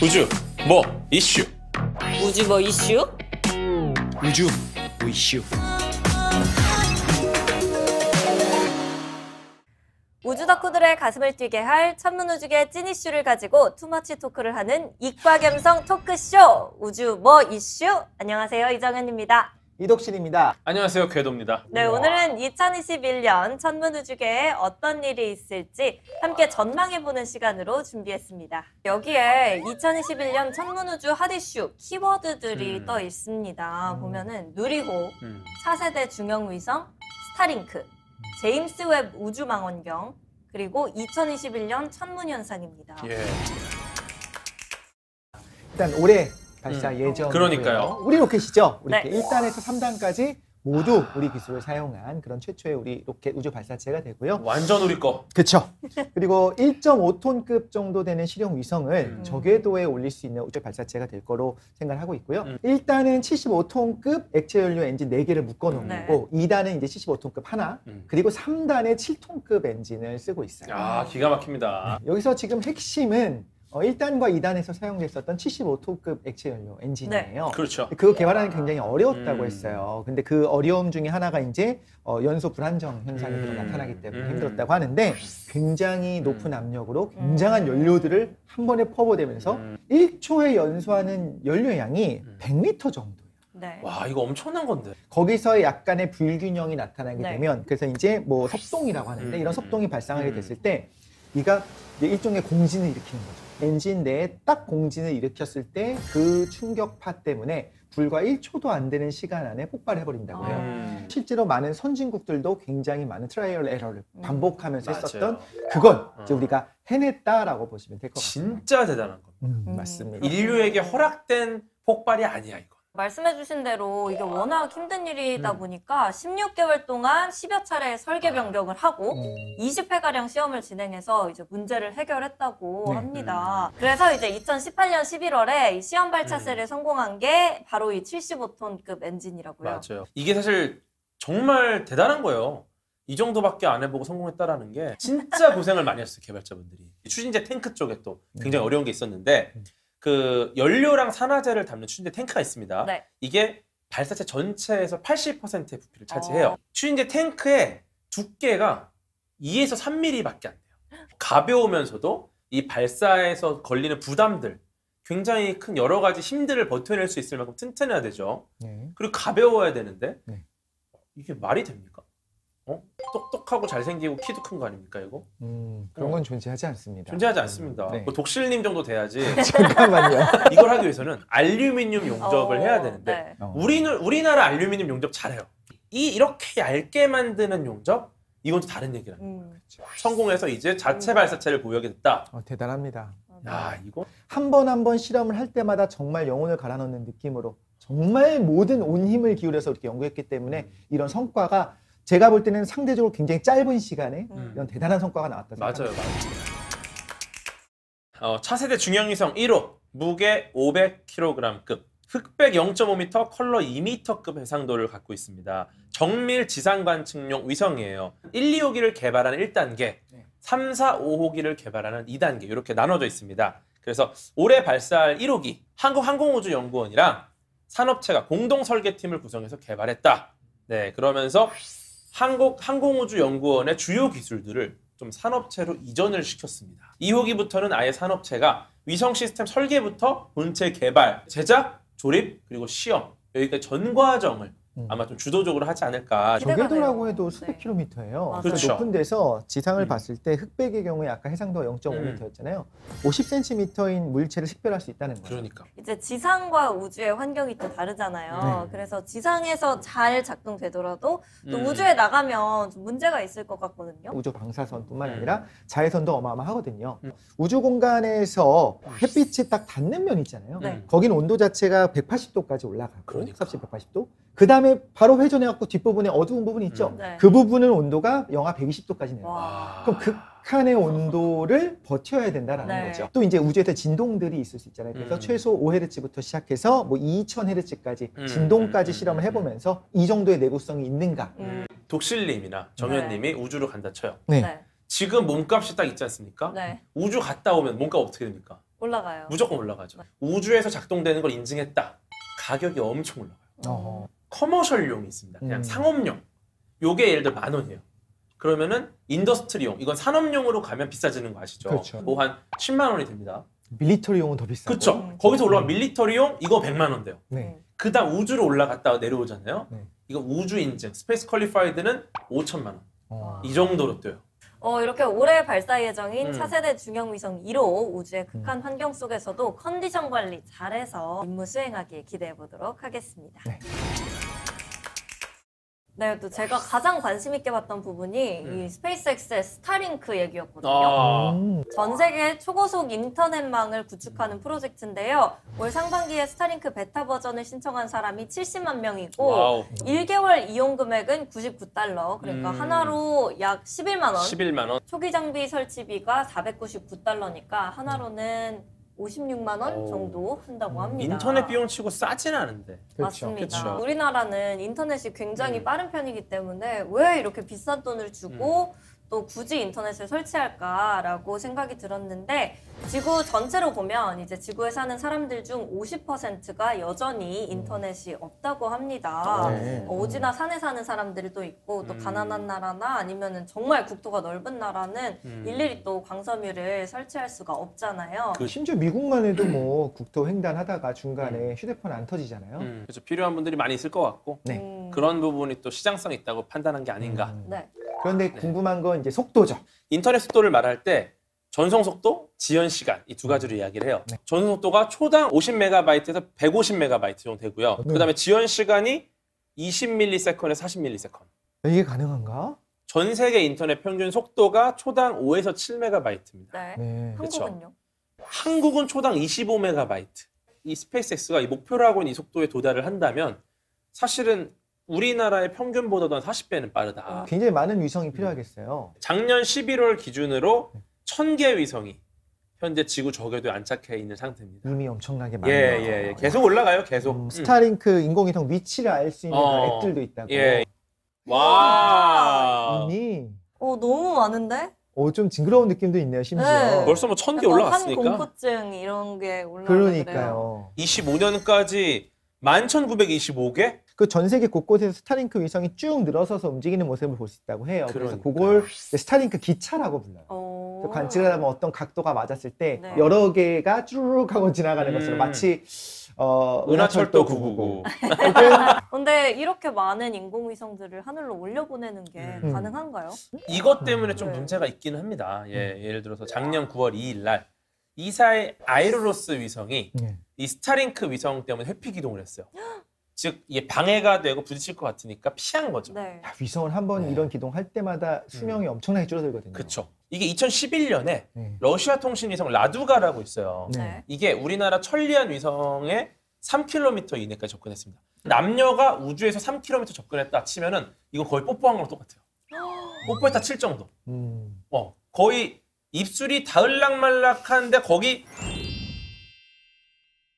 우주 뭐 이슈. 우주 뭐 이슈? 우주 뭐 이슈. 우주 덕후들의 가슴을 뛰게 할 천문우주계 찐 이슈를 가지고 투머치 토크를 하는 이과 감성 토크쇼 우주 뭐 이슈. 안녕하세요, 이정현입니다. 이덕신입니다. 안녕하세요, 궤도입니다. 네, 오늘은 2021년 천문우주계에 어떤 일이 있을지 함께 전망해보는 시간으로 준비했습니다. 여기에 2021년 천문우주 핫 이슈 키워드들이 떠 있습니다. 보면은 누리호, 차세대 중형위성, 스타링크, 제임스 웹 우주망원경, 그리고 2021년 천문현상입니다. 예. 일단 올해 발사 예정. 그러니까요. 우리 로켓이죠. 우리 네. 1단에서 3단까지 모두 우리 기술을 사용한 그런 최초의 우리 로켓 우주 발사체가 되고요. 완전 우리 거. 그렇죠. 그리고 1.5톤급 정도 되는 실용 위성을 저궤도에 올릴 수 있는 우주 발사체가 될 거로 생각하고 있고요. 1단은 75톤급 액체 연료 엔진 4개를 묶어 놓은 네. 거고 2단은 이제 75톤급 하나, 그리고 3단에 7톤급 엔진을 쓰고 있어요. 아, 기가 막힙니다. 여기서 지금 핵심은 1단과 2단에서 사용됐었던 75톤급 액체 연료 엔진이에요. 그렇죠. 그거 개발하는 게 굉장히 어려웠다고 했어요. 근데 그 어려움 중에 하나가 이제 연소 불안정 현상이 나타나기 때문에 힘들었다고 하는데, 굉장히 높은 압력으로 굉장한 연료들을 한 번에 퍼부어대면서 1초에 연소하는 연료의 양이 100리터 정도. 네. 와, 이거 엄청난 건데. 거기서 약간의 불균형이 나타나게 네. 되면, 그래서 이제 뭐 섭동이라고 하는데, 이런 섭동이 발생하게 됐을 때 이가 일종의 공진을 일으키는 거죠. 엔진 내에 딱 공진을 일으켰을 때 그 충격파 때문에 불과 1초도 안 되는 시간 안에 폭발해버린다고 해요. 실제로 많은 선진국들도 굉장히 많은 트라이얼 에러를 반복하면서 맞아요. 했었던 그걸 이제 우리가 해냈다라고 보시면 될 것 같아요. 진짜 대단한 거. 맞습니다. 인류에게 허락된 폭발이 아니야, 이거. 말씀해주신 대로 이게 워낙 힘든 일이다 보니까 16개월 동안 10여 차례 설계 변경을 하고 20회가량 시험을 진행해서 이제 문제를 해결했다고 네. 합니다. 그래서 이제 2018년 11월에 이 시험 발사체를 성공한 게 바로 이 75톤급 엔진이라고요. 맞아요. 이게 사실 정말 대단한 거예요. 이 정도밖에 안 해보고 성공했다라는 게 진짜 고생을 많이 했어요, 개발자분들이. 추진제 탱크 쪽에 또 굉장히 어려운 게 있었는데, 그 연료랑 산화제를 담는 추진제 탱크가 있습니다. 네. 이게 발사체 전체에서 80%의 부피를 차지해요. 추진제 탱크의 두께가 2에서 3mm밖에 안 돼요. 가벼우면서도 이 발사에서 걸리는 부담들, 굉장히 큰 여러 가지 힘들을 버텨낼 수 있을 만큼 튼튼해야 되죠. 네. 그리고 가벼워야 되는데 네. 이게 말이 됩니까? 똑똑하고 잘생기고 키도 큰 거 아닙니까, 이거? 그런 건 존재하지 않습니다. 존재하지 않습니다. 네. 뭐 독실님 정도 돼야지. 잠깐만요. 이걸 하기 위해서는 알루미늄 용접을 해야 되는데, 네. 우리나라 알루미늄 용접 잘해요. 이렇게 얇게 만드는 용접? 이건 또 다른 얘기라는 거예요. 성공해서 이제 자체 발사체를 보유하게 됐다. 대단합니다. 야, 이거 한 번 한 번 실험을 할 때마다 정말 영혼을 갈아넣는 느낌으로 정말 모든 온 힘을 기울여서 이렇게 연구했기 때문에 이런 성과가, 제가 볼 때는 상대적으로 굉장히 짧은 시간에 이런 대단한 성과가 나왔다 맞아요, 생각합니다. 맞아요. 차세대 중형위성 1호, 무게 500kg급, 흑백 0.5m, 컬러 2m급 해상도를 갖고 있습니다. 정밀 지상관측용 위성이에요. 1, 2호기를 개발하는 1단계, 3, 4, 5호기를 개발하는 2단계, 이렇게 나눠져 있습니다. 그래서 올해 발사할 1호기, 한국항공우주연구원이랑 산업체가 공동 설계팀을 구성해서 개발했다. 네, 그러면서 한국항공우주연구원의 주요 기술들을 좀 산업체로 이전을 시켰습니다. 2호기부터는 아예 산업체가 위성 시스템 설계부터 본체 개발, 제작, 조립, 그리고 시험, 여기까지 전 과정을 아마 좀 주도적으로 하지 않을까. 저궤도라고 해도 네. 수백 킬로미터예요. 그렇죠. 높은 데서 지상을 봤을 때 흑백의 경우에 아까 해상도가 0.5m였잖아요. 50cm인 물체를 식별할 수 있다는 거예요. 그러니까. 이제 지상과 우주의 환경이 또 다르잖아요. 그래서 지상에서 잘 작동되더라도 또 우주에 나가면 좀 문제가 있을 것 같거든요. 우주 방사선뿐만 아니라 자외선도 어마어마하거든요. 우주 공간에서 햇빛이 딱 닿는 면 있잖아요. 네. 거긴 온도 자체가 180도까지 올라가고, 그러니까. 섭씨 180도. 그 다음에 바로 회전해갖고 뒷부분에 어두운 부분이 있죠. 네. 그 부분은 온도가 영하 120도까지 내려요. 와. 그럼 극한의 온도를 버텨야 된다라는 네. 거죠. 또 이제 우주에서 진동들이 있을 수 있잖아요. 그래서 최소 5Hz부터 시작해서 뭐 2000Hz까지 진동까지 실험을 해보면서 이 정도의 내구성이 있는가. 독실님이나 정현님이 우주로 간다 쳐요. 네. 네. 지금 몸값이 딱 있지 않습니까? 네. 우주 갔다 오면 몸값 어떻게 됩니까? 올라가요. 무조건 올라가죠. 우주에서 작동되는 걸 인증했다. 가격이 엄청 올라가요. 어. 커머셜용이 있습니다. 그냥 상업용. 요게 예를 들어 10,000원이에요. 그러면은 인더스트리용, 이건 산업용으로 가면 비싸지는 거 아시죠? 그렇죠. 뭐 한 10만 원이 됩니다. 밀리터리용은 더 비싸고. 그렇죠. 거기서 올라간 밀리터리용 이거 100만 원 돼요. 네. 그다음 우주로 올라갔다가 내려오잖아요. 네. 이거 우주 인증, 스페이스 퀄리파이드는 5천만 원. 이 정도로 뛰어요. 이렇게 올해 발사 예정인 음. 차세대 중형위성 1호 우주의 극한 환경 속에서도 컨디션 관리 잘해서 임무 수행하기에 기대해 보도록 하겠습니다. 네. 네, 또 제가 가장 관심 있게 봤던 부분이 이 스페이스X의 스타링크 얘기였거든요. 아, 전 세계 초고속 인터넷망을 구축하는 프로젝트인데요. 올 상반기에 스타링크 베타 버전을 신청한 사람이 70만 명이고 와우. 1개월 이용 금액은 $99. 그러니까 하나로 약 11만 원. 11만 원. 초기 장비 설치비가 $499니까 하나로는 56만 원 오. 정도 한다고 합니다. 인터넷 비용 치고 싸진 않은데. 그렇죠. 맞습니다. 그렇죠. 우리나라는 인터넷이 굉장히 빠른 편이기 때문에 왜 이렇게 비싼 돈을 주고 또 굳이 인터넷을 설치할까라고 생각이 들었는데 지구 전체로 보면 이제 지구에 사는 사람들 중 50%가 여전히 인터넷이 없다고 합니다. 네. 오지나 산에 사는 사람들도 있고 또 가난한 나라나 아니면은 정말 국토가 넓은 나라는 일일이 또 광섬유를 설치할 수가 없잖아요. 심지어 미국만 해도 뭐 국토 횡단하다가 중간에 휴대폰 안 터지잖아요. 그래서 필요한 분들이 많이 있을 것 같고 네. 그런 부분이 또 시장성이 있다고 판단한 게 아닌가. 네. 그런데 궁금한 건 이제 속도죠. 인터넷 속도를 말할 때 전송 속도, 지연 시간 이 두 가지로 이야기를 해요. 네. 전송 전송 속도가 초당 50MB에서 150MB 정도 되고요. 네. 그다음에 지연 시간이 20ms에서 40ms. 이게 가능한가? 전 세계 인터넷 평균 속도가 초당 5에서 7MB입니다. 네. 네. 그쵸. 한국은요? 한국은 초당 25MB. 이 스페이스X가 이 목표로 하고 있는 이 속도에 도달을 한다면 사실은 우리나라의 평균보다도 한 40배는 빠르다. 굉장히 많은 위성이 필요하겠어요. 작년 11월 기준으로 1000개 위성이 현재 지구 저궤도에 안착해 있는 상태입니다. 이미 엄청나게 예, 많아요. 예. 계속 올라가요, 계속. 스타링크 인공위성 위치를 알 수 있는 그런 어. 앱들도 있다고. 예. 와. 이미 너무 많은데? 좀 징그러운 느낌도 있네요, 심지어. 네. 벌써 뭐 1000개 약간 올라갔으니까. 한공포증 이런 게 올라가고 그래요. 그러니까요. 25년까지 11,925개? 그 전 세계 곳곳에서 스타링크 위성이 쭉 늘어서서 움직이는 모습을 볼 수 있다고 해요. 그래서 그러니까요. 그걸 스타링크 기차라고 불러요. 오. 관측을 하면 어떤 각도가 맞았을 때 네. 여러 개가 쭈르륵 하고 지나가는 것처럼 마치 은하철도 999. 근데 이렇게 많은 인공위성들을 하늘로 올려보내는 게 가능한가요? 이것 때문에 좀 네. 문제가 있기는 합니다. 예를 들어서 작년 9월 2일 날 이사의 아이로로스 위성이 네. 이 스타링크 위성 때문에 회피 기동을 했어요. 즉 이게 방해가 되고 부딪힐 것 같으니까 피한 거죠. 네. 야, 위성을 한번 이런 기동할 때마다 수명이 엄청나게 줄어들거든요. 그렇죠. 이게 2011년에 네. 러시아 통신 위성 라두가라고 있어요. 네. 이게 우리나라 천리안 위성에 3km 이내까지 접근했습니다. 남녀가 우주에서 3km 접근했다 치면은 이건 거의 뽀뽀한 거랑 똑같아요. 뽀뽀했다 칠 정도. 거의 입술이 닿을락말락한데 거기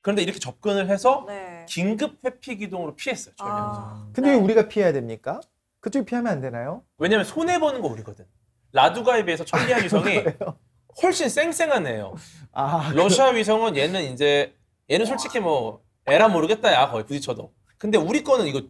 그런데 이렇게 접근을 해서 네. 긴급 회피 기동으로 피했어요. 저희 위성. 근데 네. 왜 우리가 피해야 됩니까? 그쪽이 피하면 안 되나요? 왜냐면 손해 보는 거 우리거든. 라두가에 비해서 천리안 위성이 훨씬 쌩쌩한 애예요. 러시아 위성은 얘는 솔직히 뭐 에라 모르겠다 야 거의 부딪혀도. 근데 우리 거는 이거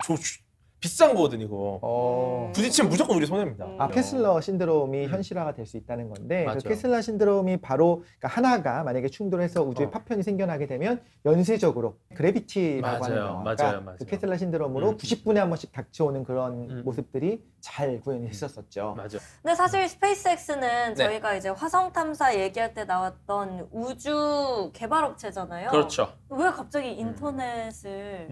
비싼 거거든 이거. 부딪히면 무조건 우리 손해입니다. 케슬러 신드롬이 현실화가 될 수 있다는 건데 맞아요. 그 케슬러 신드롬이 바로 그러니까 하나가 만약에 충돌해서 우주에 파편이 생겨나게 되면 연쇄적으로 그래비티라고 하는 맞아요. 영화가 맞아요. 그 케슬러 신드롬으로 90분에 한 번씩 닥쳐오는 그런 모습들이 잘 구현이 됐었죠. 맞아. 근데 사실 스페이스X는 네. 저희가 이제 화성 탐사 얘기할 때 나왔던 우주 개발 업체잖아요. 그렇죠. 왜 갑자기 인터넷을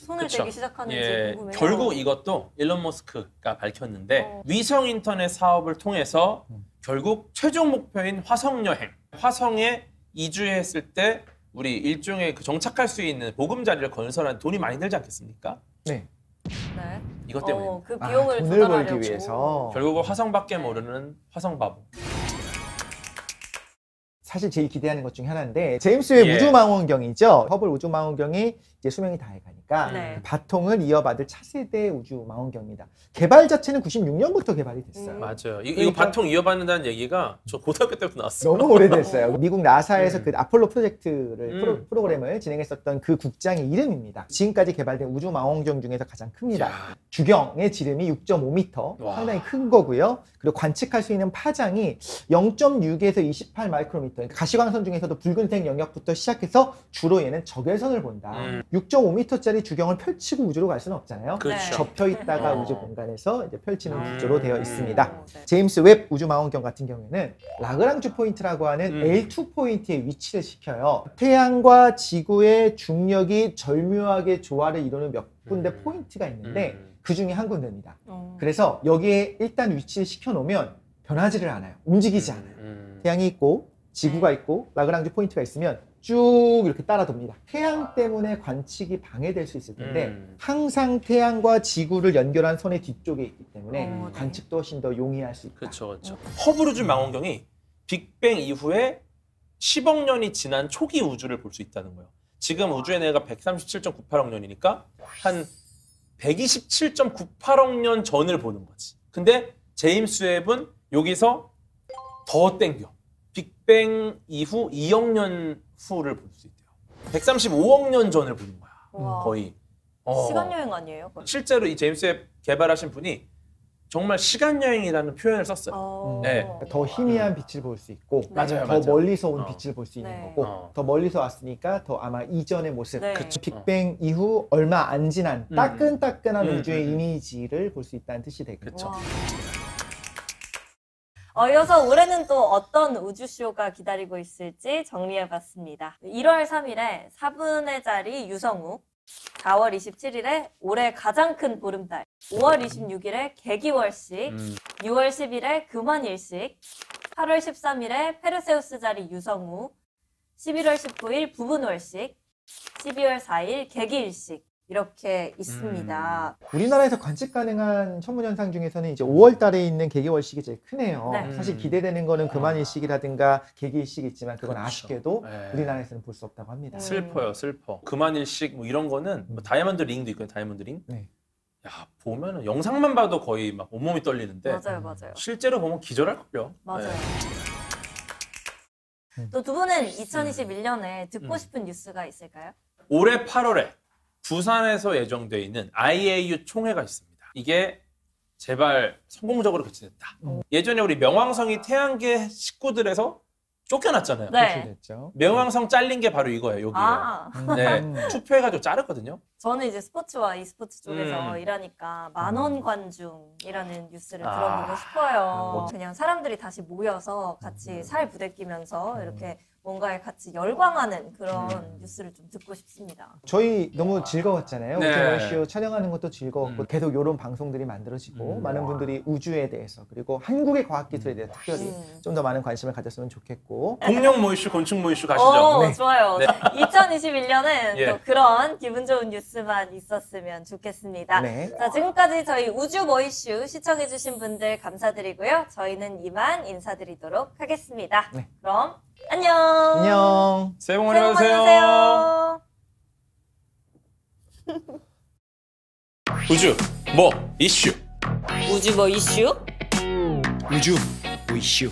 손을 그쵸. 대기 시작하는지 예, 궁금해요. 결국 이것도 일론 머스크가 밝혔는데 위성 인터넷 사업을 통해서 결국 최종 목표인 화성 여행, 화성에 이주했을 때 우리 일종의 그 정착할 수 있는 보금자리를 건설하는 돈이 많이 들지 않겠습니까? 네. 네. 이것 때문에 그 비용을 돈을 조달하려고. 벌기 위해서 결국은 화성밖에 모르는 화성 바보. 사실 제일 기대하는 것 중에 하나인데 제임스 웹 예. 우주망원경이죠. 허블 우주망원경이 이제 수명이 다해가니까 네. 그 바통을 이어받을 차세대 우주망원경입니다. 개발 자체는 96년부터 개발이 됐어요. 맞아요. 이거 그러니까- 바통 이어받는다는 얘기가 저 고등학교 때부터 나왔어요. 너무 오래됐어요. 미국 나사에서 음. 그 아폴로 프로젝트를 음. 프로그램을 진행했었던 그 국장의 이름입니다. 지금까지 개발된 우주망원경 중에서 가장 큽니다. 야. 주경의 지름이 6.5m, 와. 상당히 큰 거고요. 그리고 관측할 수 있는 파장이 0.6에서 28 마이크로미터. 그러니까 가시광선 중에서도 붉은색 영역부터 시작해서 주로 얘는 적외선을 본다. 6.5m짜리 주경을 펼치고 우주로 갈 수는 없잖아요. 그렇죠. 접혀 있다가 어. 우주 공간에서 이제 펼치는 구조로 되어 있습니다. 네. 제임스 웹 우주망원경 같은 경우에는 라그랑주 포인트라고 하는 음. L2 포인트에 위치를 시켜요. 태양과 지구의 중력이 절묘하게 조화를 이루는 몇 군데 포인트가 있는데 그 중에 한 군데입니다. 그래서 여기에 일단 위치를 시켜놓으면 변하지를 않아요. 움직이지 않아요. 태양이 있고 지구가 있고 라그랑주 포인트가 있으면 쭉 이렇게 따라 돕니다. 태양 때문에 관측이 방해될 수 있을 텐데 항상 태양과 지구를 연결한 선의 뒤쪽에 있기 때문에 네. 관측도 훨씬 더 용이할 수 있다. 그렇죠, 그렇죠. 허블 우주 망원경이 빅뱅 이후에 10억 년이 지난 초기 우주를 볼 수 있다는 거예요. 지금 우주의 나이가 137.98억 년이니까 한 127.98억 년 전을 보는 거지. 근데 제임스 웹은 여기서 더 땡겨. 빅뱅 이후 2억 년 후를 볼 수 있대요. 135억 년 전을 보는 거야. 와. 거의. 시간 여행 아니에요? 거의? 실제로 이 제임스 웹 개발하신 분이 정말 시간 여행이라는 표현을 썼어요. 네. 더 희미한 빛을 볼 수 있고 맞아요, 더 맞아요. 멀리서 온 어. 빛을 볼 수 있는 네. 거고 더 멀리서 왔으니까 더 아마 이전의 모습 네. 그쵸. 빅뱅 이후 얼마 안 지난 따끈따끈한 우주의 음. 이미지를 볼 수 있다는 뜻이 되겠죠. 그쵸. 이어서 올해는 또 어떤 우주쇼가 기다리고 있을지 정리해봤습니다. 1월 3일에 4분의 자리 유성우, 4월 27일에 올해 가장 큰 보름달, 5월 26일에 개기월식, 6월 10일에 금환일식, 8월 13일에 페르세우스 자리 유성우, 11월 19일 부분월식, 12월 4일 개기일식 이렇게 있습니다. 우리나라에서 관측 가능한 천문현상 중에서는 이제 5월 달에 있는 개기월식이 제일 크네요. 네. 사실 기대되는 거는 금환일식이라든가 개기일식이 있지만 그건 그렇죠. 아쉽게도 네. 우리나라에서는 볼 수 없다고 합니다. 슬퍼요, 슬퍼. 금환일식 뭐 이런 거는 뭐 다이아몬드 링도 있거든요, 다이아몬드 링. 네. 야, 보면은 영상만 봐도 거의 막 온몸이 떨리는데 맞아요, 맞아요. 실제로 보면 기절할걸요. 맞아요. 네. 또 두 분은 2021년에 듣고 싶은 뉴스가 있을까요? 올해 8월에 부산에서 예정되어 있는 IAU 총회가 있습니다. 이게 제발 성공적으로 개최됐다. 예전에 우리 명왕성이 태양계 식구들에서 쫓겨났잖아요. 네. 그렇게 됐죠. 명왕성 잘린 게 바로 이거예요, 여기에요. 아, 네, 투표해가지고 자르거든요. 저는 이제 스포츠와 e스포츠 쪽에서 음. 일하니까 만원 관중이라는 뉴스를 아. 들어보고 싶어요. 그냥 사람들이 다시 모여서 같이 살 부대끼면서 이렇게 뭔가에 같이 열광하는 그런 뉴스를 좀 듣고 싶습니다. 저희 너무 즐거웠잖아요. 네. 우주월쇼 촬영하는 것도 즐거웠고 계속 이런 방송들이 만들어지고 많은 와. 분들이 우주에 대해서 그리고 한국의 과학기술에 대해서 특별히 음. 좀 더 많은 관심을 가졌으면 좋겠고 공룡 모이슈, 곤충 모이슈 가시죠. 네. 좋아요. 네. 2021년은 예. 또 그런 기분 좋은 뉴스만 있었으면 좋겠습니다. 네. 자, 지금까지 저희 우주 모이슈 시청해주신 분들 감사드리고요. 저희는 이만 인사드리도록 하겠습니다. 네. 그럼 안녕. 안녕. 새해 복 많이 새해 복 많이 받으세요. 받으세요. 우주 뭐 이슈. 우주 모이슈? 우주 이슈.